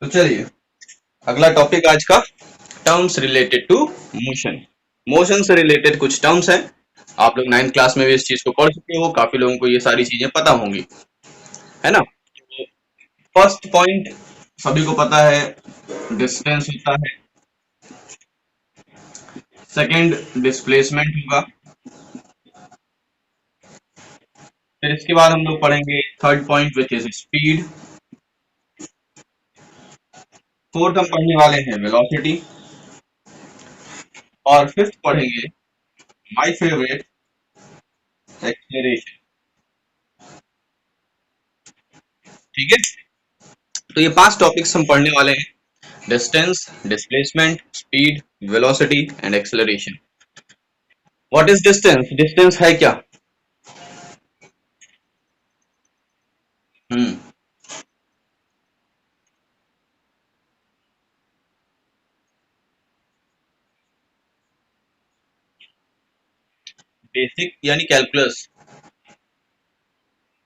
तो चलिए, अगला टॉपिक आज का, terms related to motion. Motion से रिलेटेड कुछ टर्म्स हैं। आप लोग 9th क्लास में भी इस चीज को पढ़ चुके हो, काफी लोगों को ये सारी चीजें पता होंगी, है ना। फर्स्ट पॉइंट सभी को पता है, डिस्टेंस होता है। सेकंड, डिस्प्लेसमेंट होगा। फिर इसके बाद हम लोग पढ़ेंगे third point which is speed. Fourth हम पढ़ने वाले हैं वेलोसिटी। और फिफ्थ पढ़ेंगे माय फेवरेट, एक्सेलरेशन। ठीक है, तो ये 5 टॉपिक्स हम पढ़ने वाले हैं: distance, displacement, speed, velocity and acceleration. What is distance? Distance है क्या? हम्म बेसिक यानी कैलकुलस।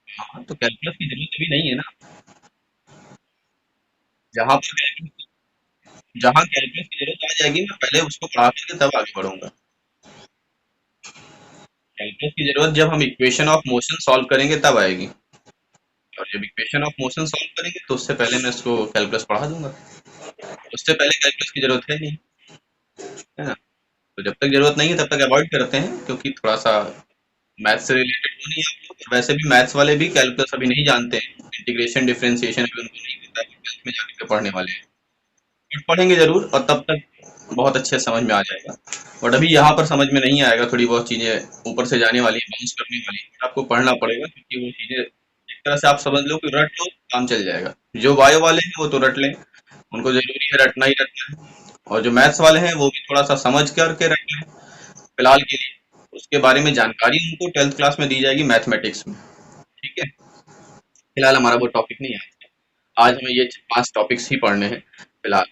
हाँ, तो कैलकुलस की जरूरत अभी नहीं है ना। जहां पर कैलकुलस जहां कैलकुलस की जरूरत आ जाएगी, मैं पहले उसको पढ़ा करके तब आगे बढ़ूंगा। कैलकुलस की जरूरत जब हम इक्वेशन ऑफ मोशन सॉल्व करेंगे तब आएगी। और जब इक्वेशन ऑफ मोशन सॉल्व करेंगे तो उससे पहले मैं इसको कैलकुलस पढ़ा दूंगा। उससे पहले कैलकुलस की जरूरत है नहीं, है ना। तो जब तक जरूरत नहीं है तब तक अवॉइड करते हैं, क्योंकि थोड़ा सा मैथ्स से रिलेटेड हो नहीं है आप लोग। वैसे भी मैथ्स वाले भी कैलकुलस अभी नहीं जानते हैं, इंटीग्रेशन डिफरेंशिएशन अभी उनको नहीं पता है, 12th में जाके पढ़ने वाले हैं। बट पढ़ेंगे जरूर, और तब तक बहुत अच्छे से समझ में आ जाएगा। बट अभी यहाँ पर समझ में नहीं आएगा, थोड़ी बहुत चीजें ऊपर से जाने वाली है, बाउंस करने वाली है, आपको पढ़ना पड़ेगा, क्योंकि वो चीजें एक तरह से आप समझ लो कि रट लो, काम चल जाएगा। जो बायो वाले हैं वो तो रट लें, उनको जरूरी है रटना ही रटना है। और जो मैथ्स वाले हैं वो भी थोड़ा सा समझ करके रट लें फिलहाल के लिए। उसके बारे में जानकारी उनको 12th क्लास में दी जाएगी मैथमेटिक्स में। ठीक है, फिलहाल हमारा वो टॉपिक नहीं है। आज हमें ये 5 टॉपिक्स ही पढ़ने हैं फिलहाल।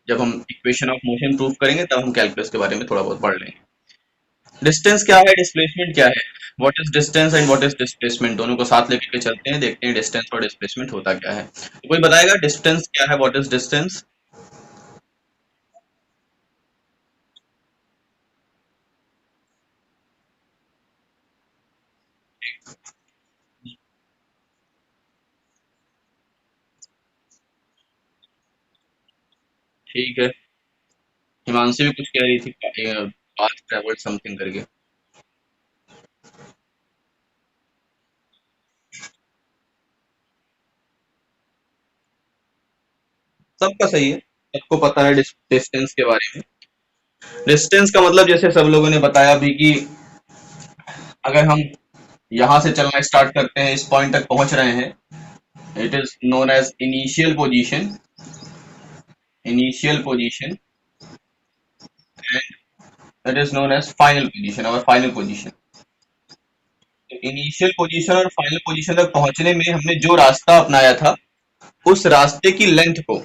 जब हम इक्वेशन ऑफ मोशन प्रूव करेंगे तब हम कैलकुलस के बारे में थोड़ा बहुत पढ़ लेंगे। डिस्टेंस क्या है, डिस्प्लेसमेंट क्या है? What is distance and what is displacement, दोनों को साथ लेकर के चलते हैं, देखते हैं डिस्टेंस और डिस्प्लेसमेंट होता क्या है। तो कोई बताएगा डिस्टेंस क्या है, व्हाट इज डिस्टेंस? ठीक है, हिमांशी भी कुछ कह रही थी, पाथ ट्रेवल समथिंग करके। सबका सही है, सबको पता है डिस्टेंस के बारे में। डिस्टेंस का मतलब जैसे सब लोगों ने बताया भी कि अगर हम यहाँ से चलना स्टार्ट करते हैं, इस पॉइंट तक पहुंच रहे हैं, it is known as initial position. Initial position and it is known as final position और फाइनल पोजीशन। तो इनिशियल पोजीशन और फाइनल पोजीशन तक पहुंचने में हमने जो रास्ता अपनाया था, उस रास्ते की लेंथ को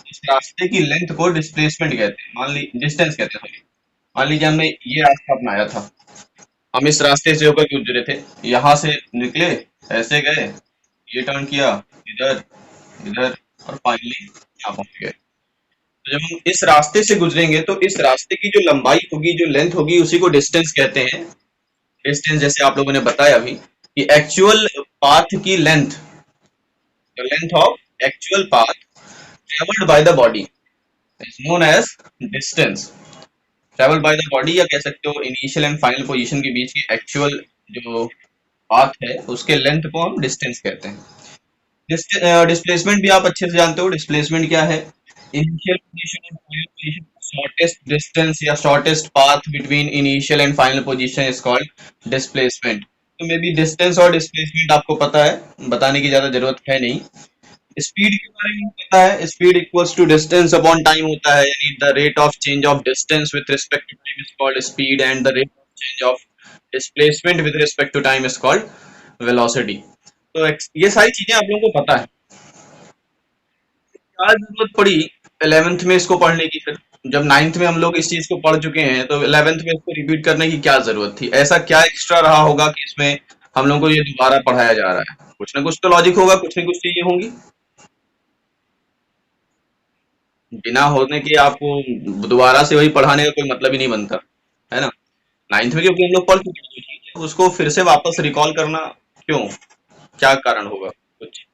इस रास्ते की लेंथ को डिस्प्लेसमेंट कहते हैं, मान ली डिस्टेंस कहते हैं, सॉरी। मान लीजिए हमने ये रास्ता अपनाया था, हम इस रास्ते से होकर गुजरे थे, यहाँ से निकले, ऐसे गए, ये टर्न किया, इधर, इधर, और फाइनली यहाँ पहुंच गए। तो जब हम इस रास्ते से गुजरेंगे तो इस रास्ते की जो लंबाई होगी, जो लेंथ होगी, उसी को डिस्टेंस कहते हैं। डिस्टेंस जैसे आप लोगों ने बताया अभी कि एक्चुअल पाथ की length, the length of actual path travelled by the body is known as distance. Travel by the body, या कह सकते हो इनिशियल एंड फाइनल पोजीशन के बीच की एक्चुअल जो पाथ है, उसके लेंथ को हम डिस्टेंस कहते हैं। डिस्प्लेसमेंट भी आप अच्छे से जानते हो, डिस्प्लेसमेंट क्या है? इनिशियल पोजीशन और फाइनल पोजीशन, शॉर्टेस्ट डिस्टेंस या shortest path between initial and final position is called displacement. तो मे बी डिस्टेंस और डिस्प्लेसमेंट आपको पता है, बताने की ज्यादा जरूरत है नहीं। स्पीड के बारे में पता है, speed equals to distance upon time होता है, यानी the rate of change of distance with respect to time is called speed, and the rate of change of displacement with respect to time is called velocity. तो ये सारी चीजें आप लोगों को पता है। क्या जरूरत पड़ी 11th में इसको पढ़ने की फिर? जब 9th में हम लोग इस चीज को पढ़ चुके हैं, तो 11th में इसको रिपीट करने की क्या जरूरत थी? ऐसा क्या एक्स्ट्रा रहा होगा कि इसमें हम लोग को ये दोबारा पढ़ाया जा रहा है? कुछ ना कुछ तो लॉजिक होगा, कुछ ना कुछ चीजें होंगी। बिना होने के आपको दोबारा से वही पढ़ाने का कोई मतलब ही नहीं बनता, है ना। नाइन्थ में क्योंकि हम लोग पढ़ चुके हैं जो चीज़ है, उसको फिर से वापस रिकॉल करना क्यों, क्या कारण होगा कुछ।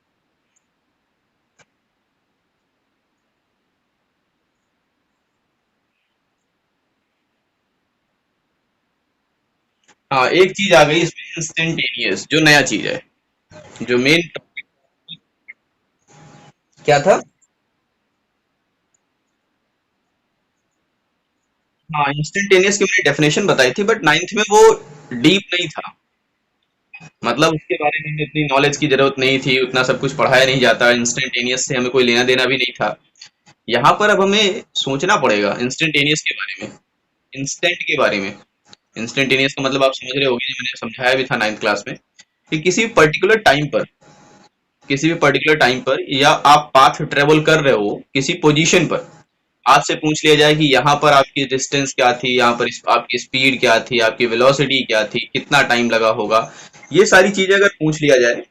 हाँ, एक चीज आ गई इसमें, इंस्टेंटेनियस, जो नया चीज है, जो मेन। क्या था? हाँ, इंस्टेंटेनियस की मैंने डेफिनेशन बताई थी, बट नाइन्थ में वो डीप नहीं था। मतलब उसके बारे में हमें इतनी नॉलेज की जरूरत नहीं थी, उतना सब कुछ पढ़ाया नहीं जाता, इंस्टेंटेनियस से हमें कोई लेना देना भी नहीं था। यहाँ पर अब हमें सोचना पड़ेगा इंस्टेंटेनियस के बारे में, इंस्टेंट के बारे में। इंस्टेंटेनियस का मतलब आप समझ रहे होंगे, मैंने समझाया भी था नाइन्थ क्लास में, कि किसी भी पर्टिकुलर टाइम पर या आप पाथ ट्रेवल कर रहे हो किसी पोजीशन पर, आपसे पूछ लिया जाए कि यहाँ पर आपकी डिस्टेंस क्या थी, यहाँ पर आपकी स्पीड क्या थी, आपकी वेलोसिटी क्या थी, कितना टाइम लगा होगा, ये सारी चीजें अगर पूछ लिया जाए,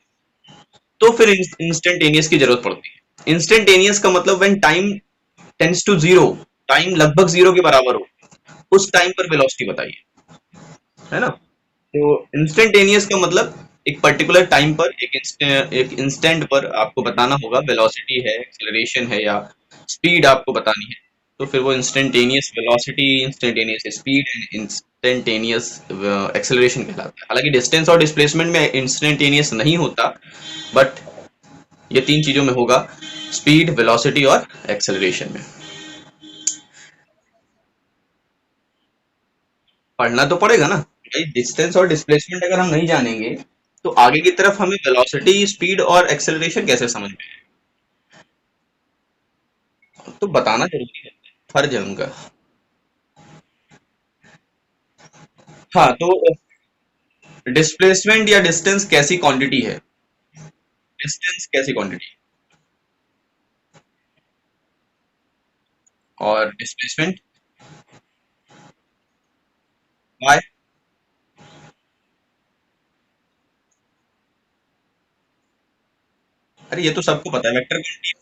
तो फिर इंस्टेंटेनियस की जरूरत पड़ती है। इंस्टेंटेनियस का मतलब when time tends to zero, time लगभग जीरो के बराबर हो, उस टाइम पर वेलोसिटी बताइए, है ना। तो इंस्टेंटेनियस का मतलब एक पर्टिकुलर टाइम पर, एक इंस्टेंट पर आपको बताना होगा वेलोसिटी है, एक्सेलरेशन है, या स्पीड आपको बतानी है। तो फिर वो instantaneous velocity, instantaneous speed and instantaneous acceleration कहलाता है। हालांकि डिस्टेंस और डिस्प्लेसमेंट में इंस्टेंटेनियस नहीं होता, बट ये तीन चीजों में होगा, स्पीड, वेलोसिटी और एक्सेलरेशन में। पढ़ना तो पड़ेगा ना भाई, डिस्टेंस और डिस्प्लेसमेंट अगर हम नहीं जानेंगे, तो आगे की तरफ हमें वेलोसिटी, स्पीड और एक्सेलरेशन कैसे समझ में आए? तो बताना जरूरी है, फर्ज है उनका। हाँ, तो डिस्प्लेसमेंट या डिस्टेंस कैसी क्वांटिटी है? डिस्टेंस कैसी क्वांटिटी, और डिस्प्लेसमेंट बाय। अरे ये तो सबको पता है, वेक्टर क्वांटिटी।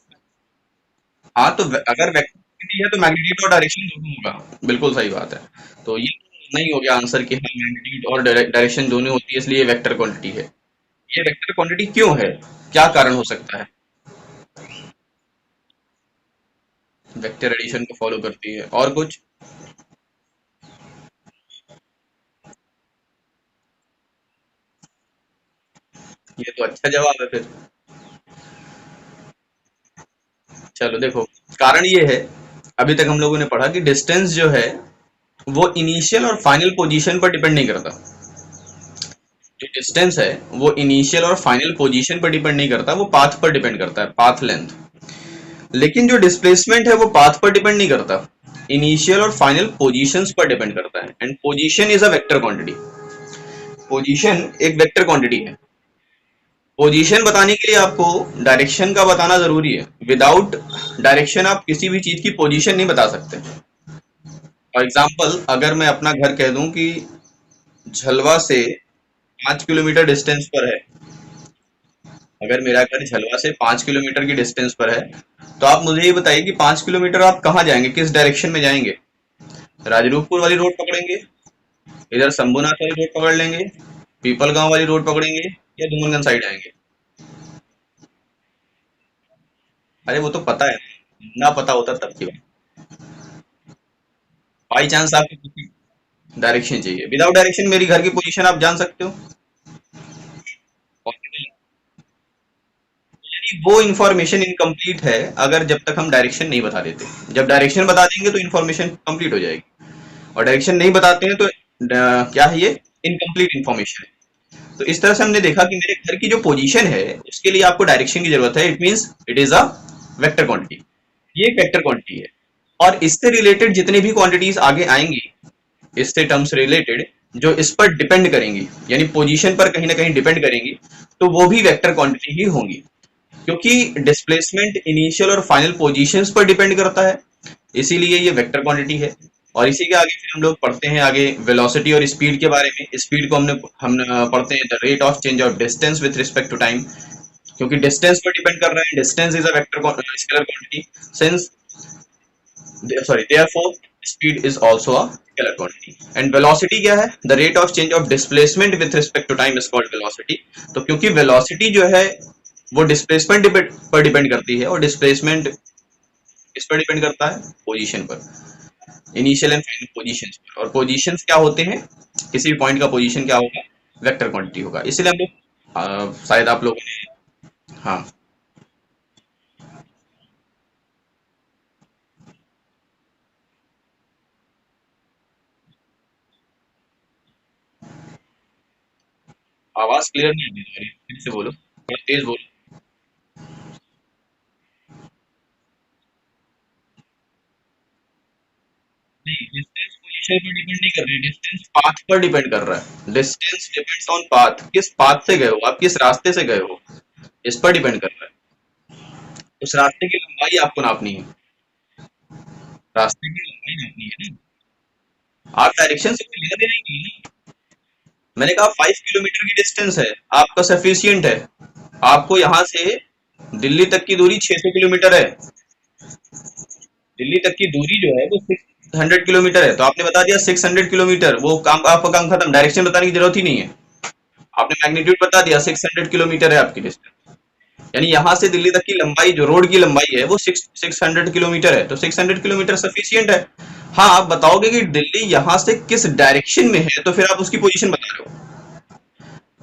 हाँ, तो अगर वेक्टर क्वांटिटी है तो मैग्नीट्यूड और डायरेक्शन दोनों होगा, बिल्कुल सही बात है। तो ये नहीं हो गया आंसर कि हाँ मैग्नीट्यूड और डायरेक्शन दोनों होती है इसलिए ये वेक्टर क्वांटिटी है। ये वेक्टर क्वांटिटी क्यों है, क्या कारण हो सकता है? वेक्टर एडिशन को फॉलो करती है, और कुछ? ये तो अच्छा जवाब है फिर। चलो देखो, कारण ये है, अभी तक हम लोगों ने पढ़ा कि डिस्टेंस जो है वो इनिशियल और फाइनल पोजीशन पर डिपेंड नहीं करता। जो डिस्टेंस है वो इनिशियल और फाइनल पोजीशन पर डिपेंड नहीं करता, वो पाथ पर डिपेंड करता है, पाथ लेंथ। लेकिन जो डिस्प्लेसमेंट है वो पाथ पर डिपेंड नहीं करता, इनिशियल और फाइनल पोजीशंस पर डिपेंड करता है, and position is a vector quantity. Position एक वेक्टर क्वांटिटी है। पोजीशन बताने के लिए आपको डायरेक्शन का बताना जरूरी है, विदाउट डायरेक्शन आप किसी भी चीज की पोजीशन नहीं बता सकते। फॉर एग्जाम्पल, अगर मैं अपना घर कह दूं कि झलवा से 5 किलोमीटर डिस्टेंस पर है, अगर मेरा घर झलवा से 5 किलोमीटर की डिस्टेंस पर है, तो आप मुझे ये बताइए कि 5 किलोमीटर आप कहाँ जाएंगे, किस डायरेक्शन में जाएंगे? राजरूपपुर वाली रोड पकड़ेंगे, इधर शंभुनाथ वाली रोड पकड़ लेंगे, पीपल गांव वाली रोड पकड़ेंगे, या डुमनगंज साइड आएंगे? अरे वो तो पता है, ना पता होता तब की बात। बाई चांस आपको डायरेक्शन चाहिए, विदाउट डायरेक्शन मेरी घर की पोजीशन आप जान सकते हो? Possible है। यानी वो इंफॉर्मेशन इनकम्प्लीट है अगर जब तक हम डायरेक्शन नहीं बता देते। जब डायरेक्शन बता देंगे तो इन्फॉर्मेशन कंप्लीट हो जाएगी, और डायरेक्शन नहीं बताते हैं तो क्या है, ये इनकम्प्लीट इन्फॉर्मेशन है। तो इस तरह से हमने देखा कि मेरे घर की जो पोजीशन है उसके लिए आपको डायरेक्शन की जरूरत है, it means it is a vector quantity. ये एक वेक्टर क्वांटिटी है। और इससे रिलेटेड जितने भी क्वांटिटीज आगे आएंगी, इससे टर्म्स रिलेटेड, जो इस पर डिपेंड करेंगी, यानी पोजीशन पर कहीं ना कहीं डिपेंड करेंगी, तो वो भी वेक्टर क्वांटिटी ही होंगी। क्योंकि डिस्प्लेसमेंट इनिशियल और फाइनल पोजीशंस पर डिपेंड करता है, इसीलिए ये वेक्टर क्वांटिटी है। और इसी के आगे फिर हम लोग पढ़ते हैं आगे वेलोसिटी और स्पीड के बारे में। स्पीड को हम पढ़ते हैं the rate of change of distance with respect to time, क्योंकि डिस्टेंस पर डिपेंड कर रहा है, distance is a vector scalar quantity, since sorry, therefore speed is also a scalar quantity. And velocity क्या है? The rate of change of displacement with respect to time is called velocity. तो क्योंकि velocity जो है वो displacement पर depend करती है, और डिस्प्लेसमेंट किस पर डिपेंड करता है? पोजीशन पर, इनिशियल एंड फाइनल पोजीशंस पर। और पोजीशंस क्या होते हैं? किसी भी पॉइंट का पोजीशन क्या होगा? वेक्टर क्वांटिटी होगा। इसलिए हम लोग शायद आप लोगों ने, हाँ, आवाज क्लियर नहीं आ रही, फिर से बोलो, थोड़ा तेज बोलो। नहीं, डिस्टेंस पोजीशन पर डिपेंड नहीं कर रही, डिस्टेंस पाथ पर डिपेंड कर रहा है। डिस्टेंस डिपेंड्स ऑन पाथ, किस पाथ से गए हो आप, किस रास्ते से गए हो, इस पर डिपेंड कर रहा है। उस रास्ते की लंबाई आपको नापनी है, रास्ते की लंबाई नापनी है ना। आप डायरेक्शन से कोई लेना देना ही नहीं है। मैंने कहा 5 किलोमीटर की डिस्टेंस है, आपका सफिशियंट है। आपको यहाँ से दिल्ली तक की दूरी 600 किलोमीटर है। दिल्ली तक की दूरी जो है वो 600 किलोमीटर है, तो आपने बता दिया 600 किलोमीटर, वो काम, आपका काम खत्म, डायरेक्शन बताने की जरूरत ही नहीं है। आपने मैग्नीट्यूड बता दिया, 600 किलोमीटर है आपकी डिस्टेंस। यानी यहाँ से दिल्ली तक की लंबाई, जो रोड की लंबाई है वो 600 किलोमीटर है, तो 600 किलोमीटर सफिशियंट है। हाँ, आप बताओगे कि दिल्ली यहाँ से किस डायरेक्शन में है, तो फिर आप उसकी पोजीशन बता रहे हो।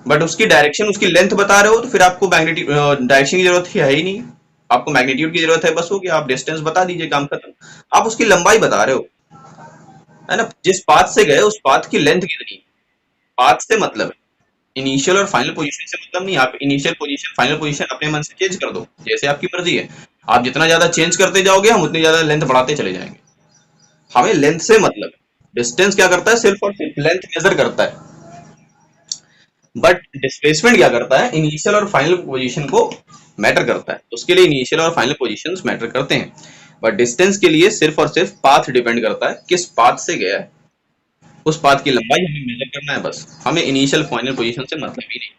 बट उसकी डायरेक्शन, उसकी लेंथ बता रहे हो, तो फिर आपको मैग्नीट्यूड, डायरेक्शन की जरूरत है ही नहीं। आपको मैग्नीट्यूड की जरूरत है बस, हो गया, आप डिस्टेंस बता दीजिए, काम खत्म। आप उसकी लंबाई बता रहे हो, है ना, जिस पाथ से गए उस पाथ की लेंथ कितनी, पाथ से मतलब है, इनिशियल और फाइनल पोजीशन से मतलब नहीं। आप इनिशियल पोजीशन फाइनल पोजीशन अपने मन से चेंज कर दो, जैसे आपकी मर्जी है। आप जितना ज्यादा चेंज करते जाओगे, हम उतनी ज्यादा लेंथ बढ़ाते चले जाएंगे। हमें लेंथ से मतलब है। डिस्टेंस क्या करता है? सिर्फ और सिर्फ लेंथ मेजर करता है। बट डिस्प्लेसमेंट क्या करता है? इनिशियल और फाइनल पोजीशन को मैटर करता है, उसके लिए इनिशियल और फाइनल पोजीशंस मैटर करते हैं। बट डिस्टेंस के लिए सिर्फ और सिर्फ पाथ डिपेंड करता है, किस पाथ से गया है, उस पाथ की लंबाई हमें मेजर करना है बस। हमें इनिशियल फाइनल पोजीशन से मतलब ही नहीं।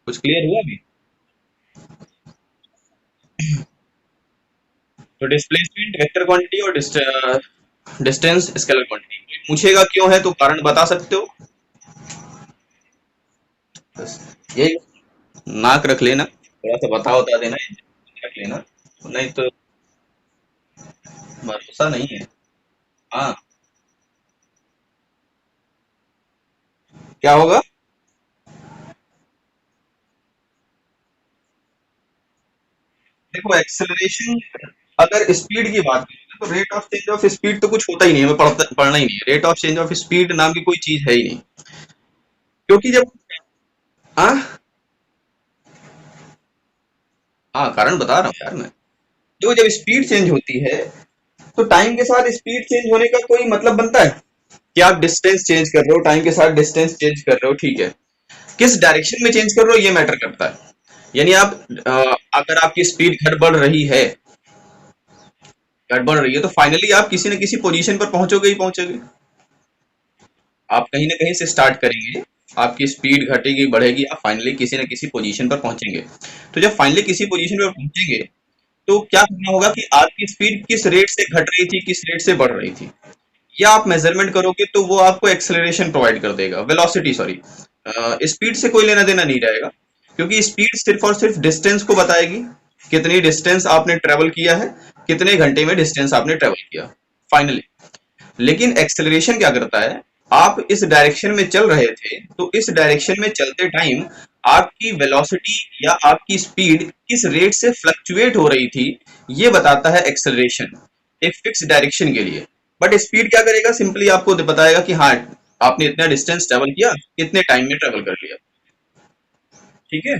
कुछ क्लियर हुआ अभी? तो डिस्प्लेसमेंट वेक्टर क्वांटिटी और डिस्टेंस स्केलर क्वांटिटी। पूछेगा क्यों है, तो कारण बता सकते हो? बस यही, नाक रख लेना, थोड़ा सा बता देना, रख लेना, नहीं तो भरोसा नहीं है। हाँ, क्या होगा? देखो, एक्सेलरेशन, अगर स्पीड की बात करें तो rate of change of speed तो कुछ होता ही नहीं है, हमें पढ़ना ही नहीं है। Rate of change of speed नाम की कोई चीज है ही नहीं। क्योंकि जब, हाँ, हाँ, कारण बता रहा हूँ यार मैं। देखो, जब स्पीड चेंज होती है तो टाइम के साथ स्पीड चेंज होने का कोई मतलब बनता है? कि आप डिस्टेंस चेंज कर रहे हो, टाइम के साथ डिस्टेंस चेंज कर रहे हो, ठीक है, किस डायरेक्शन में चेंज कर रहे हो ये मैटर करता है। यानी आप, अगर आपकी स्पीड घट बढ़ रही है, घट बढ़ रही है, तो फाइनली आप किसी न किसी पोजीशन पर पहुंचोगे ही पहुंचोगे। आप कहीं ना कहीं से स्टार्ट करेंगे, आपकी स्पीड घटेगी बढ़ेगी, आप फाइनली किसी न किसी पोजीशन पर पहुंचेंगे। तो जब फाइनली किसी पोजीशन पर पहुंचेंगे, तो क्या करना होगा कि आपकी स्पीड किस रेट से घट रही थी, किस रेट से बढ़ रही थी, या आप मेजरमेंट करोगे तो वो आपको एक्सेलरेशन प्रोवाइड कर देगा, वेलोसिटी सॉरी। स्पीड से कोई लेना देना नहीं रहेगा, क्योंकि स्पीड सिर्फ और सिर्फ डिस्टेंस को बताएगी, कितनी डिस्टेंस आपने ट्रेवल किया है, कितने घंटे में डिस्टेंस आपने ट्रेवल किया फाइनली। लेकिन एक्सेलरेशन क्या करता है? आप इस डायरेक्शन में चल रहे थे, तो इस डायरेक्शन में चलते टाइम आपकी वेलोसिटी या आपकी स्पीड किस रेट से फ्लक्चुएट हो रही थी, ये बताता है एक्सेलरेशन, एक फिक्स डायरेक्शन के लिए। बट स्पीड क्या करेगा? सिंपली आपको बताएगा कि हाँ, आपने इतना डिस्टेंस ट्रेवल किया, कितने टाइम में ट्रेवल कर लिया, ठीक है।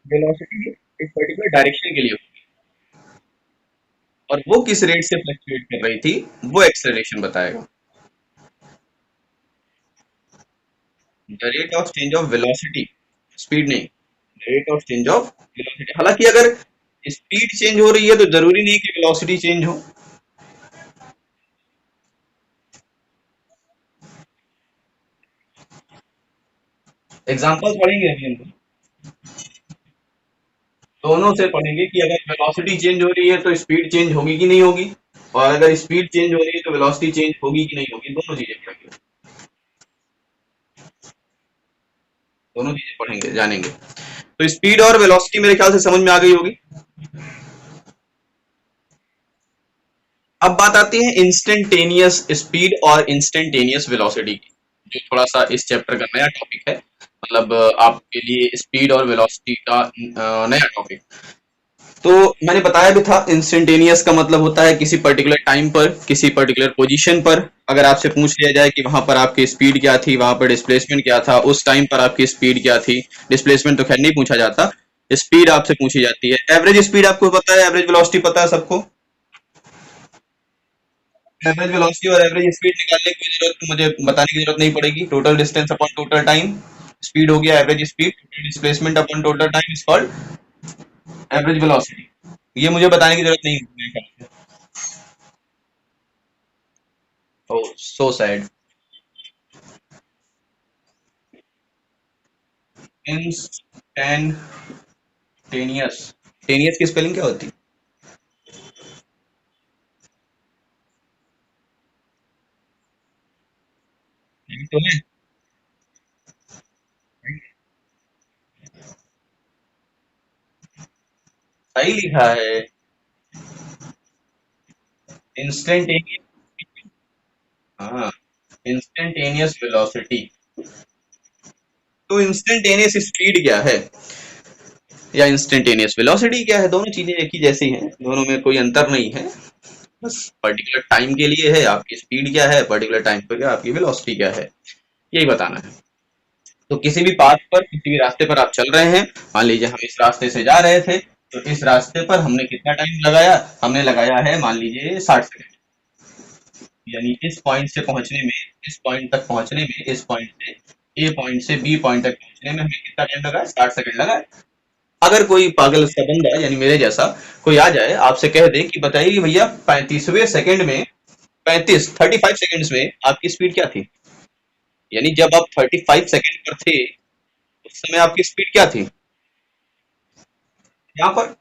वेलोसिटी एक पर्टिकुलर डायरेक्शन के लिए, और वो किस रेट से फ्लक्चुएट कर रही थी, वो एक्सेलरेशन बताएगा। The rate of change of velocity, speed नहीं, rate of change of velocity. हालांकि अगर स्पीड चेंज हो रही है तो जरूरी नहीं कि वेलोसिटी चेंज हो। एग्जांपल पढ़ेंगे अभी हम लोग। दोनों से पढ़ेंगे कि अगर वेलोसिटी चेंज हो रही है तो स्पीड चेंज होगी कि नहीं होगी, और अगर स्पीड चेंज हो रही है तो वेलोसिटी चेंज होगी कि नहीं होगी, दोनों चीजें पढ़ेंगे। दोनों चीजें पढ़ेंगे, जानेंगे। तो स्पीड और वेलोसिटी मेरे ख्याल से समझ में आ गई होगी। अब बात आती है इंस्टेंटेनियस स्पीड और इंस्टेंटेनियस वेलोसिटी की, जो थोड़ा सा इस चैप्टर का नया टॉपिक है। मतलब आपके लिए स्पीड और वेलोसिटी का नया टॉपिक। तो मैंने बताया भी था, इंस्टेंटेनियस का मतलब होता है किसी पर्टिकुलर टाइम पर, किसी पर्टिकुलर पोजीशन पर अगर आपसे पूछ लिया जाए कि वहां पर आपकी स्पीड क्या थी, वहां पर डिस्प्लेसमेंट क्या था, उस टाइम पर आपकी स्पीड क्या थी। डिस्प्लेसमेंट तो खैर नहीं पूछा जाता, स्पीड आपसे पूछी जाती है। एवरेज स्पीड आपको पता है, एवरेज वेलोसिटी पता है सबको। एवरेज वेलोसिटी और एवरेज स्पीड निकालने की जरूरत, मुझे बताने की जरूरत नहीं पड़ेगी। Total distance upon total time, speed हो गया average speed, total displacement upon total time is called average velocity. ये मुझे बताने की जरूरत नहीं है मेरे ख्याल से। ओह सो सैड। इंस्टैंटेनियस, टेनियस की स्पेलिंग क्या होती है? तो है, सही लिखा है, इंस्टेंटेनियस। हाँ, इंस्टेंटेनियस वेलोसिटी। तो इंस्टेंटेनियस स्पीड क्या है या इंस्टेंटेनियस वेलोसिटी क्या है, दोनों चीजें एक ही जैसी हैं, दोनों में कोई अंतर नहीं है। बस पर्टिकुलर टाइम के लिए है आपकी स्पीड क्या है, पर्टिकुलर टाइम पर क्या आपकी वेलोसिटी क्या है, यही बताना है। तो किसी भी पाथ पर, किसी भी रास्ते पर आप चल रहे हैं, मान लीजिए हम इस रास्ते से जा रहे थे, तो इस रास्ते पर हमने कितना टाइम लगाया, हमने लगाया है मान लीजिए 60 सेकंड। यानी इस पॉइंट से पहुंचने में, इस पॉइंट तक पहुंचने में, इस पॉइंट से ए पॉइंट से बी पॉइंट तक पहुंचने में हमें कितना टाइम लगा है, 60 सेकंड लगा है। अगर कोई पागल सा बंदा यानी मेरे जैसा कोई आ जाए, आपसे कह दे कि बताइए कि भैया 35वें सेकंड में, 35 में आपकी स्पीड क्या थी, यानी जब आप 35 सेकंड पर थे उस समय आपकी स्पीड क्या थी यहाँ पर,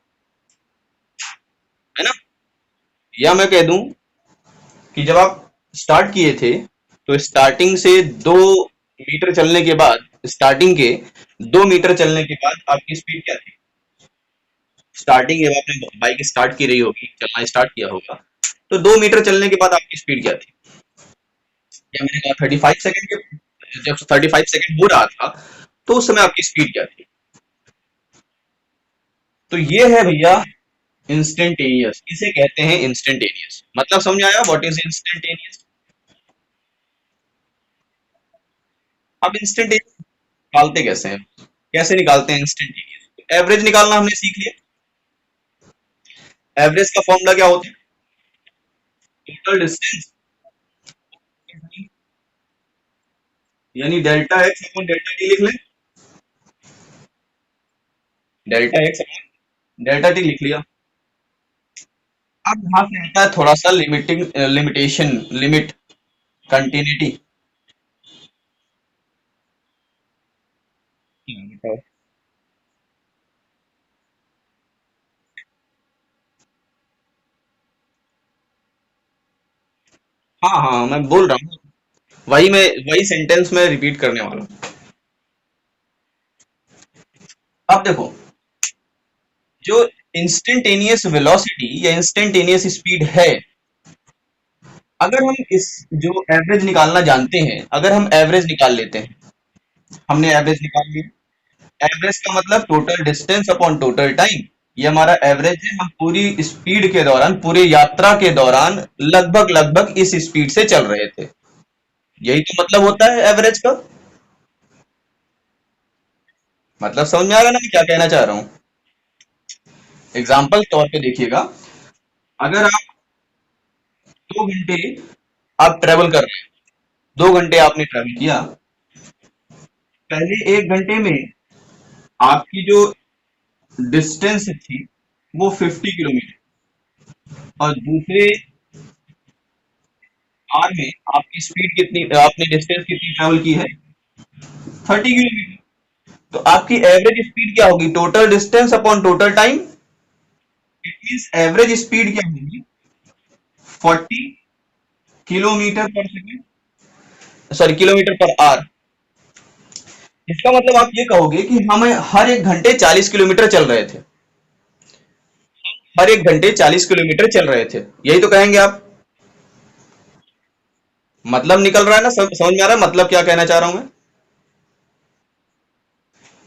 है ना। या मैं कह दूं कि जब आप स्टार्ट किए थे तो स्टार्टिंग से 2 मीटर चलने के बाद, स्टार्टिंग के 2 मीटर चलने के बाद आपकी स्पीड क्या थी। स्टार्टिंग जब आपने बाइक स्टार्ट की रही होगी, चलना स्टार्ट किया होगा, तो 2 मीटर चलने के बाद आपकी स्पीड क्या थी। या मैंने कहा 35 सेकंड के, जब 35 सेकंड हो रहा था तो उस समय आपकी स्पीड क्या थी। तो ये है भैया इंस्टेंटेनियस, इसे कहते हैं इंस्टेंटेनियस। मतलब समझ आया व्हाट इज इंस्टेंटेनियस। अब इंस्टेंटेनियस निकालते कैसे हैं, कैसे निकालते हैं इंस्टेंटेनियस। एवरेज निकालना हमने सीख लिया। एवरेज का फॉर्मूला क्या होता है, टोटल डिस्टेंस, यानी delta x upon delta T लिख लें। Delta x upon delta T लिख लिया। अब यहाँ से आता है थोड़ा सा लिमिटिंग, लिमिटेशन, लिमिट, कंटिन्यूटी। हाँ हाँ, मैं बोल रहा हूँ, वही सेंटेंस में रिपीट करने वाला हूँ। अब देखो, जो इंस्टेंटेनियस वेलोसिटी या इंस्टेंटेनियस स्पीड है, अगर हम इस जो एवरेज निकालना जानते हैं, अगर हम एवरेज निकाल लेते हैं, हमने एवरेज निकाल लिया। एवरेज का मतलब total distance upon total time, ये हमारा एवरेज है। हम पूरी स्पीड के दौरान, पूरी यात्रा के दौरान लगभग लगभग इस स्पीड से चल रहे थे, यही तो मतलब होता है एवरेज का। मतलब समझ में आ रहा है ना मैं क्या कहना चाह रहा हूँ। एग्जाम्पल तौर पे देखिएगा, अगर आप 2 घंटे आप ट्रेवल कर रहे हैं, 2 घंटे आपने ट्रेवल किया, पहले 1 घंटे में आपकी जो डिस्टेंस थी वो 50 किलोमीटर, और दूसरे आर में आपकी स्पीड कितनी, आपने डिस्टेंस कितनी ट्रेवल की है, 30 किलोमीटर। तो आपकी एवरेज स्पीड क्या होगी? Total distance upon total time. It means average speed क्या होगी? 40 किलोमीटर पर second, sorry kilometre per hour. इसका मतलब आप ये कहोगे कि हम हर एक घंटे 40 किलोमीटर चल रहे थे, हर एक घंटे 40 किलोमीटर चल रहे थे, यही तो कहेंगे आप। मतलब निकल रहा है ना, समझ में आ रहा है मतलब क्या कहना चाह रहा हूं मैं?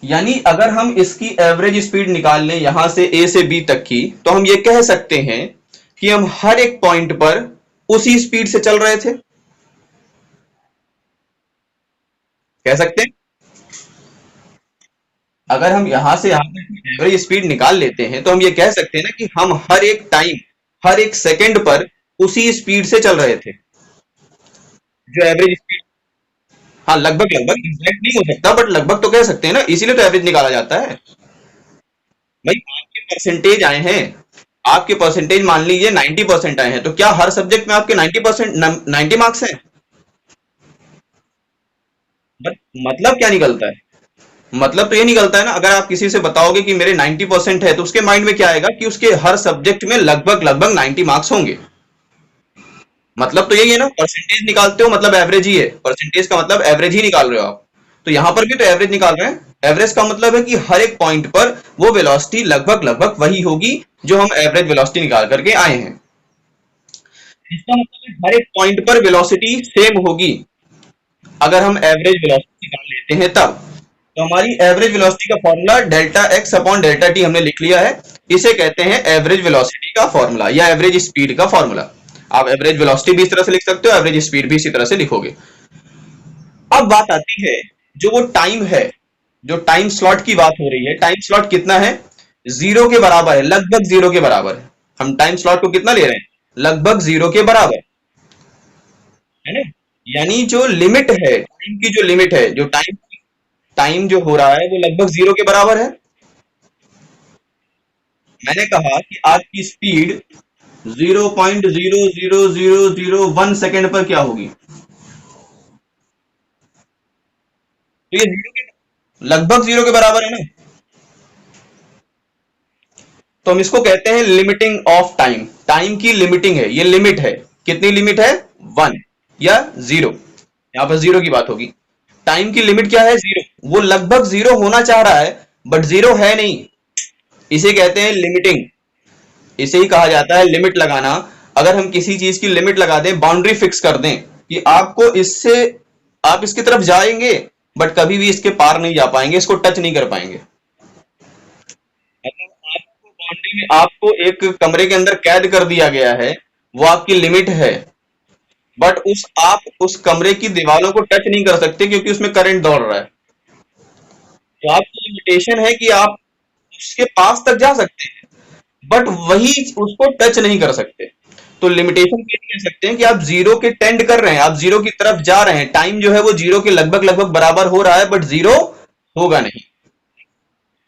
यानी अगर हम इसकी एवरेज स्पीड निकाल लें यहां से ए से बी तक की, तो हम ये कह सकते हैं कि हम हर एक पॉइंट पर उसी स्पीड से चल रहे थे, कह सकते हैं। अगर हम यहां से यहां तक की एवरेज स्पीड निकाल लेते हैं तो हम ये कह सकते हैं ना कि हम हर एक टाइम, हर एक सेकंड पर उसी स्पीड से चल रहे थे, जो एवरेज स्पीड। हाँ, लगभग लगभग एग्जैक्ट नहीं हो सकता, बट लगभग तो कह सकते हैं ना, इसीलिए तो एवरेज निकाला जाता है। भाई आपके परसेंटेज आए हैं, आपके परसेंटेज मान लीजिए 90% आए हैं, तो क्या हर सब्जेक्ट में आपके 90%, 90 मार्क्स हैं? बट मतलब क्या निकलता है? मतलब तो ये निकलता है ना, अगर आप किसी से बताओगे कि मेरे 90% है, तो उसके माइंड में क्या आएगा कि उसके हर सब्जेक्ट में लगभग लगभग 90 मार्क्स होंगे। मतलब तो यही है ना, परसेंटेज निकालते हो मतलब एवरेज ही है, परसेंटेज का मतलब एवरेज ही निकाल रहे हो आप। तो यहां पर भी तो एवरेज निकाल रहे हैं। एवरेज का मतलब है कि हर एक पॉइंट पर वो वेलोसिटी लगभग लगभग वही होगी जो हम एवरेज वेलोसिटी निकाल करके आए हैं। इसका मतलब है हर एक पॉइंट पर वेलोसिटी सेम होगी, अगर हम एवरेज वेलोसिटी निकाल लेते हैं तब। तो हमारी एवरेज वेलोसिटी का formula delta x upon delta T हमने लिख लिया है। इसे कहते हैं एवरेज वेलोसिटी का फॉर्मूला या एवरेज स्पीड का फॉर्मूला। आप एवरेज वेलोसिटी भी इस तरह से लिख सकते हो, एवरेज स्पीड भी इसी तरह से लिखोगे। अब बात आती है, जो वो टाइम है, जो टाइम स्लॉट की बात हो रही है, टाइम स्लॉट कितना है? जीरो के बराबर है, लगभग जीरो के बराबर है। हम टाइम स्लॉट को कितना ले रहे हैं? लगभग जीरो के बराबर, है ना? यानी जो लिमिट है, टाइम की जो लिमिट है, जो टाइम टाइम जो हो रहा है वो लगभग जीरो के बराबर है। मैंने कहा कि आपकी स्पीड 0.00001 सेकेंड पर क्या होगी? तो ये जीरो के लगभग जीरो के बराबर है ना। तो हम इसको कहते हैं लिमिटिंग ऑफ टाइम। टाइम की लिमिटिंग है, ये लिमिट है। कितनी लिमिट है? वन या जीरो, यहां पर जीरो की बात होगी। टाइम की लिमिट क्या है? जीरो। वो लगभग जीरो होना चाह रहा है, बट जीरो है नहीं, इसे कहते हैं लिमिटिंग। इसे ही कहा जाता है लिमिट लगाना। अगर हम किसी चीज की लिमिट लगा दें, बाउंड्री फिक्स कर दें कि आपको इससे, आप इसकी तरफ जाएंगे बट कभी भी इसके पार नहीं जा पाएंगे, इसको टच नहीं कर पाएंगे। मतलब आपको बाउंड्री में, आपको एक कमरे के अंदर कैद कर दिया गया है, वो आपकी लिमिट है। बट आप उस कमरे की दीवारों को टच नहीं कर सकते क्योंकि उसमें करंट दौड़ रहा है। तो आपकी लिमिटेशन है कि आप उसके पास तक जा सकते हैं, बट वही उसको टच नहीं कर सकते। तो लिमिटेशन ये कह सकते हैं कि आप जीरो के टेंड कर रहे हैं, आप जीरो की तरफ जा रहे हैं, टाइम जो है वो जीरो के लगभग लगभग बराबर हो रहा है, बट जीरो होगा नहीं।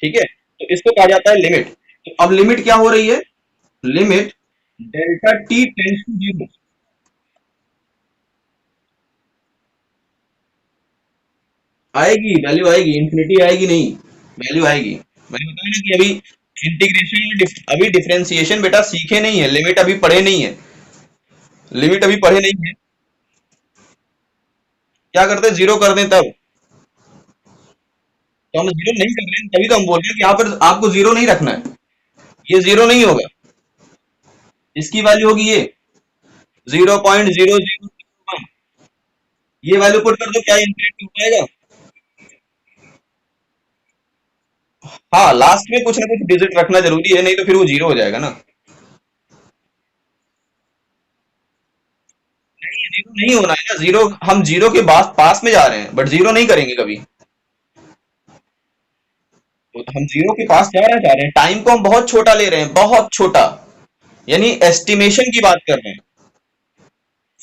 ठीक है, तो इसको कहा जाता है लिमिट। तो अब लिमिट क्या हो रही है? Limit delta t tends to zero. आएगी वैल्यू, आएगी, इंफिनिटी आएगी नहीं, वैल्यू आएगी। मैंने बताया ना कि अभी इंटीग्रेशन में अभी डिफरेंशिएशन बेटा सीखे नहीं है, लिमिट अभी पढ़े नहीं है, लिमिट अभी पढ़े नहीं है। क्या करते हैं? जीरो कर दें तब। तो हम जीरो नहीं कर रहे हैं, तभी तो हम बोल रहे हैं कि यहाँ पर आपको जीरो नहीं रखना है, ये जीरो नहीं होगा, इसकी वैल्यू होगी ये 0.0001। ये वैल्यू पुट कर दो, क्या इंफिनिटी हो पाएगा? हाँ, लास्ट में कुछ ना कुछ डिजिट रखना जरूरी है, नहीं तो फिर वो जीरो हो जाएगा ना। नहीं, जीरो नहीं होना है ना, जीरो, हम जीरो के पास में जा रहे हैं, बट जीरो नहीं करेंगे कभी। तो हम जीरो के पास जा रहे हैं, टाइम को हम बहुत छोटा ले रहे हैं, बहुत छोटा, यानी एस्टिमेशन की बात कर रहे हैं।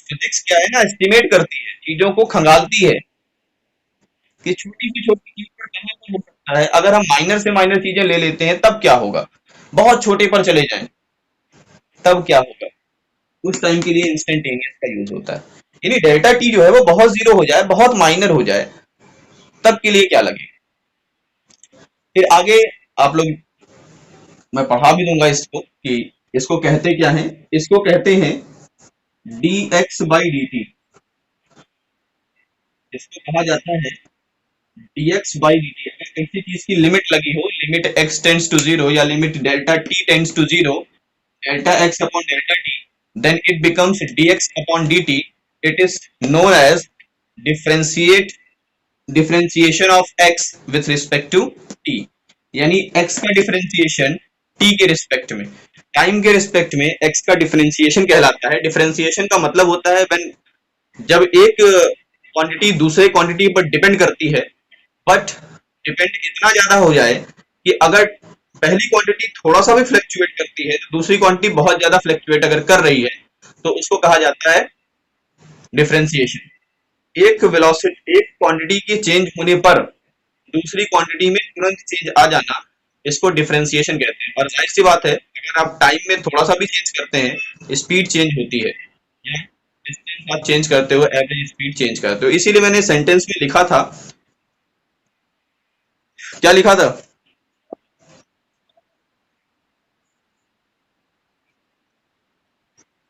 फिजिक्स क्या है ना, एस्टिमेट करती है, चीजों को खंगालती है कि छोटी सी छोटी चीज पर कहां पर हो सकता है। अगर हम माइनर से माइनर चीजें ले लेते हैं तब क्या होगा, बहुत छोटे पर चले जाएं तब क्या होगा, उस टाइम के लिए इंस्टेंटेनियस का यूज होता है। यानी डेल्टा टी जो है वो बहुत जीरो हो जाए, बहुत माइनर हो जाए, तब के लिए क्या लगेगा? फिर आगे आप लोग, मैं पढ़ा भी दूंगा इसको कि इसको कहते क्या है। इसको कहते हैं d x by d t. इसको कहा जाता है d x by d t. अगर किसी चीज की लिमिट लगी हो, limit x tends to zero या limit delta t tends to zero, delta x upon delta t, then it becomes dx upon dt. It is known as differentiate differentiation of x with respect to t. यानी x का differentiation t के respect में, time के respect में x का differentiation कहलाता है। Differentiation का मतलब होता है when, जब एक क्वांटिटी दूसरे क्वांटिटी पर डिपेंड करती है, बट डिपेंड इतना ज्यादा हो जाए कि अगर पहली क्वांटिटी थोड़ा सा भी फ्लक्चुएट करती है तो दूसरी क्वांटिटी बहुत ज्यादा फ्लक्चुएट अगर कर रही है तो उसको कहा जाता है डिफरेंशिएशन। एक वेलोसिटी, एक क्वांटिटी के चेंज होने पर दूसरी क्वांटिटी में तुरंत चेंज आ जाना, इसको डिफरेंशिएशन कहते हैं। और जाहिर सी बात है, अगर आप टाइम में थोड़ा सा भी चेंज करते हैं, स्पीड चेंज होती है, या डिस्टेंस आप चेंज करते हो, एवरेज स्पीड चेंज करते हो। इसीलिए मैंने सेंटेंस में लिखा था, क्या लिखा था,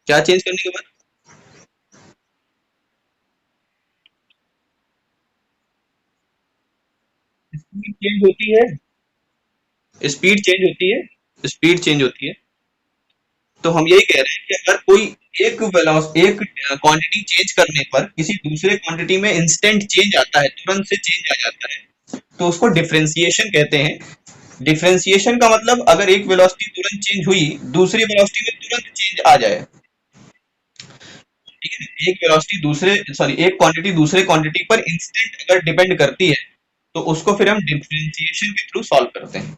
क्या चेंज करने के बाद स्पीड चेंज होती है, स्पीड चेंज होती है, स्पीड चेंज होती है। तो हम यही कह रहे हैं कि अगर कोई एक क्वांटिटी चेंज करने पर किसी दूसरे क्वांटिटी में इंस्टेंट चेंज आता है, तुरंत से चेंज आ जाता है, तो उसको डिफरेंशिएशन कहते हैं। डिफरेंशिएशन का मतलब अगर एक वेलोसिटी तुरंत चेंज हुई, दूसरी वेलोसिटी में तुरंत चेंज आ जाए, ठीक है। एक वेलोसिटी दूसरे, सॉरी, एक क्वांटिटी दूसरे क्वांटिटी पर इंस्टेंट अगर डिपेंड करती है तो उसको फिर हम डिफरेंशिएशन के थ्रू सॉल्व करते हैं।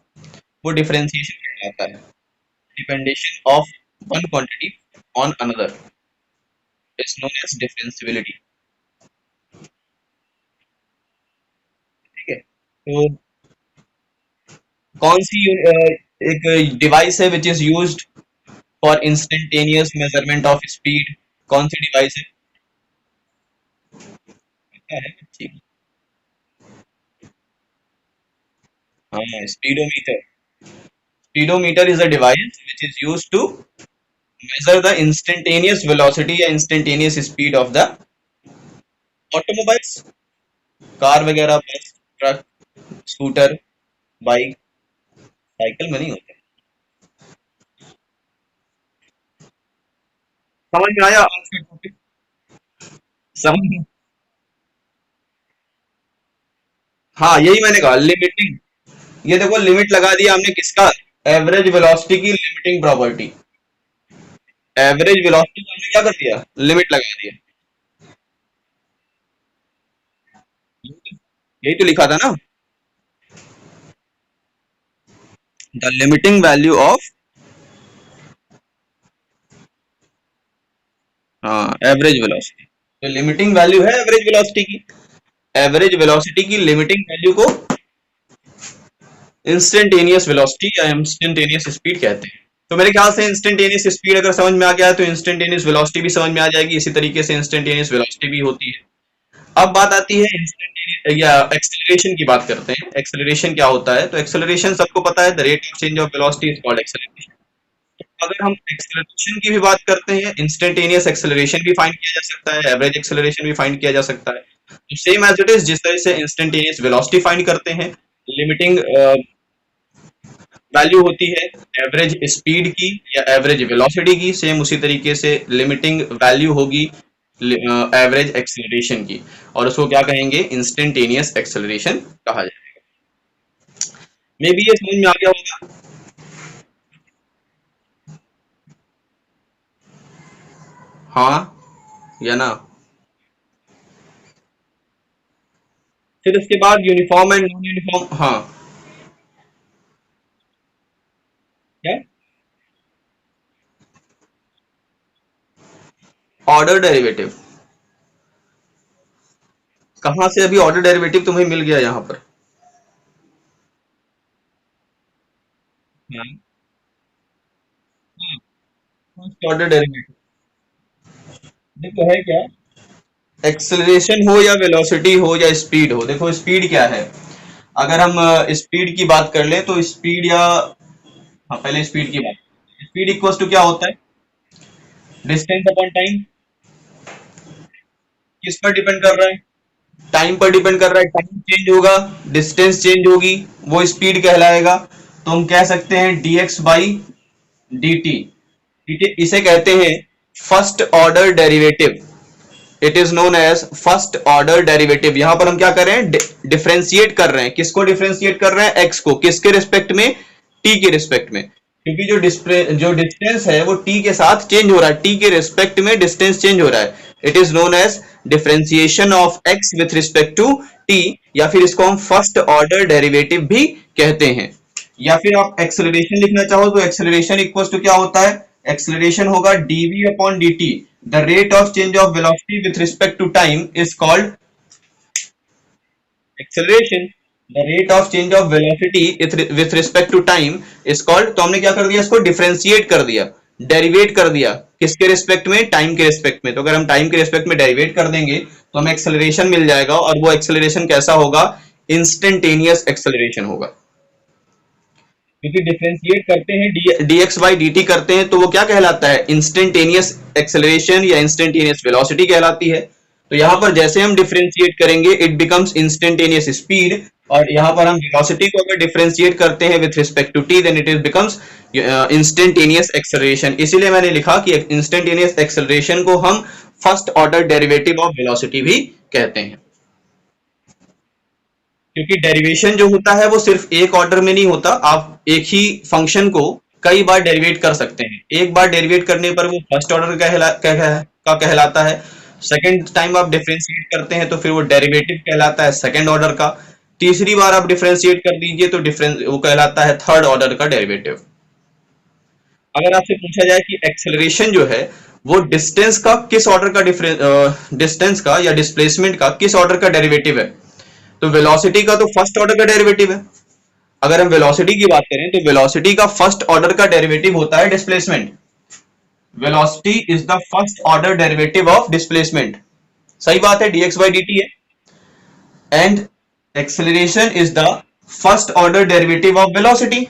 वो डिफरेंशिएशन कहलाता है। Dependation of one quantity on another is known as differentiability. ठीक है। तो कौन सी एक डिवाइस है which is used for instantaneous measurement of speed? कौन सी डिवाइस है, पता है? ठीक। हाँ, speedometer. Speedometer is a device which is used to measure the instantaneous velocity या instantaneous speed of the automobiles, car वगैरह, बस, ट्रक, स्कूटर, बाइक, साइकिल में नहीं होते। समझ में आया आज का टॉपिक? समझ, हाँ, यही मैंने कहा, लिमिटिंग। ये देखो, लिमिट लगा दिया हमने किसका, एवरेज वेलोसिटी की लिमिटिंग प्रॉपर्टी। एवरेज वेलोसिटी को हमने क्या कर दिया, लिमिट लगा दिया। यही तो लिखा था ना, द लिमिटिंग वैल्यू ऑफ, हाँ, एवरेज वेलोसिटी। तो लिमिटिंग वैल्यू है एवरेज वेलोसिटी की। एवरेज वेलोसिटी की लिमिटिंग वैल्यू को इंस्टेंटेनियस वेलोसिटी या इंस्टेंटेनियस स्पीड कहते हैं। तो मेरे ख्याल से इंस्टेंटेनियस स्पीड अगर समझ में आ गया तो इंस्टेंटेनियस वेलोसिटी भी समझ में आ जाएगी। इसी तरीके से इंस्टेंटेनियस वेलोसिटी भी होती है। अब बात आती है इंस्टेंटेनियस या एक्सेलरेशन की। बात करते हैं एक्सेलरेशन क्या होता है। तो एक्सेलरेशन सबको पता है, the rate of change of velocity is called acceleration. अगर हम एक्सेलरेशन की भी बात करते हैं, इंस्टेंटेनियस एक्सेलरेशन भी फाइंड किया जा सकता है, एवरेज एक्सेलरेशन भी फाइंड किया जा सकता है। तो सेम एज इट इज, जिस तरह से इंस्टेंटेनियस वेलोसिटी फाइंड करते हैं, लिमिटिंग वैल्यू होती है एवरेज स्पीड की या एवरेज वेलोसिटी की, सेम उसी तरीके से लिमिटिंग वैल्यू होगी एवरेज एक्सेलरेशन की, और उसको क्या कहेंगे, इंस्टेंटेनियस एक्सेलरेशन कहा जाएगा। मे बी ये समझ में आ गया होगा। हाँ या ना? फिर उसके बाद यूनिफॉर्म एंड नॉन यूनिफॉर्म, हाँ, क्या, ऑर्डर डेरिवेटिव? कहाँ से अभी ऑर्डर डेरिवेटिव तुम्हें मिल गया यहाँ पर? हाँ, फर्स्ट ऑर्डर डेरिवेटिव देखो है क्या, एक्सेलरेशन हो या वेलोसिटी हो या स्पीड हो। देखो स्पीड क्या है, अगर हम स्पीड की बात कर ले तो स्पीड या, हाँ पहले स्पीड की बात, स्पीड इक्वल्स टू क्या होता है, डिस्टेंस अपॉन टाइम। किस पर डिपेंड कर रहा है, टाइम पर डिपेंड कर रहा है। टाइम चेंज होगा, डिस्टेंस चेंज होगी, वो स्पीड कहलाएगा। तो हम कह सकते हैं dx बाई dt, ठीक है, इसे कहते हैं first order derivative. It is known as first order derivative. यहां पर हम क्या कर रहे हैं, डिफरेंशिएट कर रहे हैं। किसको डिफरेंशिएट कर रहे हैं, एक्स को। किसके रिस्पेक्ट में, टी के रिस्पेक्ट में, क्योंकि जो डिस्टेंस है वो टी के साथ चेंज हो रहा है, टी के रिस्पेक्ट में डिस्टेंस चेंज हो रहा है। It is known as differentiation of x with respect to t, या फिर इसको हम फर्स्ट ऑर्डर डेरिवेटिव भी कहते हैं। या फिर आप एक्सेलरेशन लिखना चाहो तो एक्सेलरेशन इक्वल्स टू क्या होता है, एक्सेलरेशन होगा dv upon dt। The rate of change of velocity with respect to time is called acceleration. The rate of change of velocity with respect to time is called, तो हमने क्या कर दिया, इसको डिफरेंशिएट कर दिया, डेरिवेट कर दिया। किसके रिस्पेक्ट में, टाइम के रिस्पेक्ट में। तो अगर हम टाइम के रिस्पेक्ट में डेरिवेट कर देंगे तो हमें एक्सेलरेशन मिल जाएगा, और वो एक्सेलरेशन कैसा होगा, इंस्टेंटेनियस एक्सेलरेशन होगा। क्योंकि डिफरेंशिएट करते हैं dx बाई dt करते हैं, तो वो क्या कहलाता है, इंस्टेंटेनियस एक्सेलरेशन या इंस्टेंटेनियस वेलोसिटी कहलाती है। तो यहां पर जैसे हम डिफरेंशिएट करेंगे इट बिकम्स इंस्टेंटेनियस स्पीड, और यहां पर हम वेलोसिटी को अगर डिफरेंशिएट करते हैं with respect to t, then it is becomes instantaneous acceleration. इसीलिए मैंने लिखा कि इंस्टेंटेनियस एक्सेलरेशन को हम first order derivative of velocity भी कहते हैं। क्योंकि डेरिवेशन जो होता है वो सिर्फ एक ऑर्डर में नहीं होता, आप एक ही फंक्शन को कई बार डेरिवेट कर सकते हैं। एक बार डेरिवेट करने पर वो फर्स्ट ऑर्डर का कहलाता है, सेकंड टाइम आप डिफरेंशिएट करते हैं तो फिर वो डेरिवेटिव कहलाता है सेकंड ऑर्डर का, तीसरी बार आप डिफरेंशिएट कर दीजिए तो डिफरेंस वो कहलाता है थर्ड ऑर्डर का डेरिवेटिव। अगर आपसे पूछा जाए कि एक्सेलरेशन जो है वो डिस्टेंस का किस ऑर्डर का डिस्टेंस का या डिस्प्लेसमेंट का किस ऑर्डर का डेरिवेटिव है, तो वेलोसिटी का तो फर्स्ट ऑर्डर का डेरिवेटिव है। अगर हम वेलोसिटी की बात करें तो वेलोसिटी का फर्स्ट ऑर्डर का डेरिवेटिव होता है displacement. Velocity is the first order derivative of displacement. सही बात है, dx by dt है। And acceleration is the first order derivative of velocity.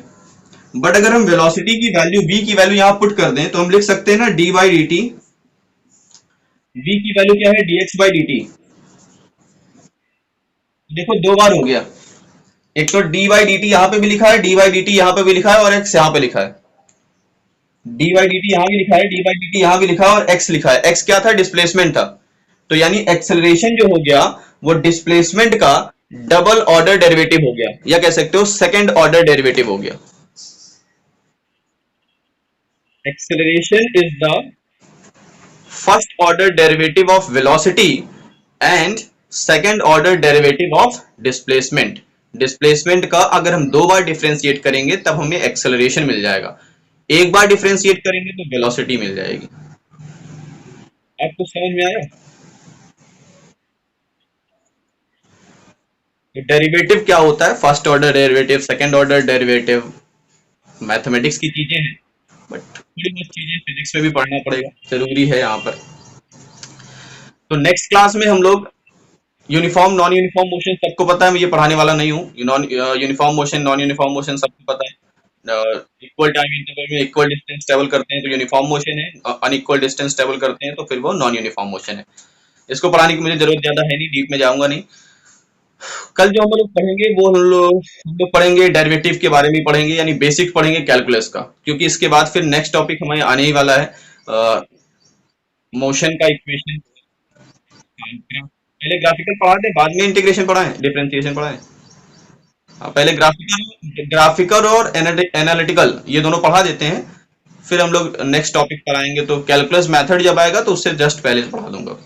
But अगर हम वेलोसिटी की वैल्यू, v की वैल्यू यहां पुट कर दें तो हम लिख सकते हैं ना d by dt। v की वैल्यू क्या है, dx by dt। देखो दो बार हो गया, एक तो डी बाई डी टी यहां पे भी लिखा है, डी बाई डी टी यहां पे भी लिखा है, और एक्स यहां पे लिखा है। डी बाई डी टी यहां भी लिखा है, डी बाई डी टी यहां भी लिखा है, और एक्स लिखा है। एक्स क्या था, डिस्प्लेसमेंट था। तो यानी एक्सेलरेशन जो हो गया वो डिस्प्लेसमेंट का डबल ऑर्डर डेरिवेटिव हो गया, या कह सकते हो सेकंड ऑर्डर डेरिवेटिव हो गया। Acceleration is the first order derivative of velocity and second order derivative of displacement. Displacement का अगर हम दो बार डिफरेंशिएट करेंगे तब हमें एक्सेलरेशन मिल जाएगा, एक बार डिफरेंशिएट करेंगे तो वेलोसिटी मिल जाएगी। आपको समझ में आया? डेरिवेटिव क्या होता है, first order derivative, second order derivative, mathematics की चीजें हैं, बट थोड़ी बहुत चीजें फिजिक्स में भी पढ़ना पड़ेगा, जरूरी है यहाँ पर। तो नेक्स्ट क्लास में हम लोग यूनिफॉर्म नॉन यूनिफॉर्म मोशन, सबको पता है, मैं ये पढ़ाने वाला नहीं हूँ। Uniform motion, non uniform motion सबको पता है। इक्वल टाइम इंटरवल में इक्वल डिस्टेंस ट्रेवल करते हैं तो यूनिफॉर्म मोशन है, अनइक्वल डिस्टेंस ट्रेवल करते हैं तो फिर वो नॉन यूनिफॉर्म मोशन है। इसको पढ़ाने की मुझे जरूरत ज्यादा है नहीं, डीप में जाऊंगा नहीं। कल जो हम लोग पढ़ेंगे वो हम लोग पढ़ेंगे डेरिवेटिव के बारे में पढ़ेंगे, यानी बेसिक पढ़ेंगे कैलकुलस का, क्योंकि इसके बाद फिर नेक्स्ट टॉपिक हमारे आने ही वाला है, मोशन का इक्वेशन। पहले ग्राफिकल पढ़ा दे, बाद में इंटीग्रेशन पढ़ाएं, डिफरेंशिएशन पढ़ाएं। पहले ग्राफिकल और एनालिटिकल ये दोनों पढ़ा देते हैं, फिर हम लोग नेक्स्ट टॉपिक पर आएंगे। तो कैलकुलस मेथड जब आएगा तो उससे जस्ट पहले पढ़ा दूंगा।